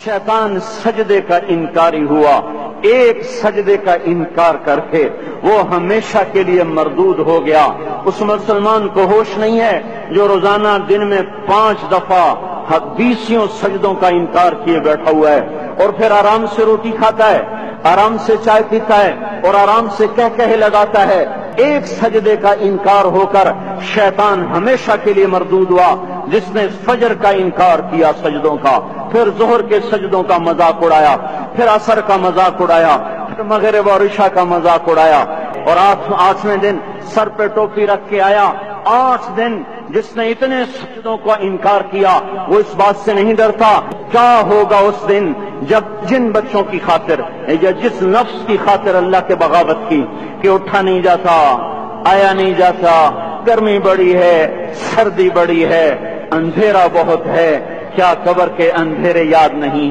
شیطان سجدے کا انکاری ہوا، ایک سجدے کا انکار کر کے وہ ہمیشہ کے لیے مردود ہو گیا۔ اس مسلمان کو ہوش نہیں ہے جو روزانہ دن میں 5 دفعہ 20 سجدوں کا انکار کیے بیٹھا ہوا ہے، اور پھر آرام سے روٹی کھاتا ہے، آرام سے چائے پیتا ہے، اور آرام سے کہہ لگاتا ہے۔ ایک سجدے کا انکار ہو کر شیطان ہمیشہ کے لیے مردود ہوا۔ جس نے فجر کا انکار کیا سجدوں کا، پھر ظہر کے سجدوں کا مذاق اڑایا، پھر عصر کا مذاق اڑایا، پھر مغرب اور عشاء کا مذاق اڑایا، اور 8ویں دن سر پہ ٹوپی رکھ کے آیا۔ 8 دن جس نے اتنے سجدوں کا انکار کیا، وہ اس بات سے نہیں ڈرتا کیا ہوگا اس دن جب جن بچوں کی خاطر یا جس نفس کی خاطر اللہ کے بغاوت کی کہ اٹھا نہیں جاتا، آیا نہیں جاتا، گرمی بڑی ہے، سردی بڑی ہے، اندھیرا بہت ہے، کیا قبر کے اندھیرے یاد نہیں؟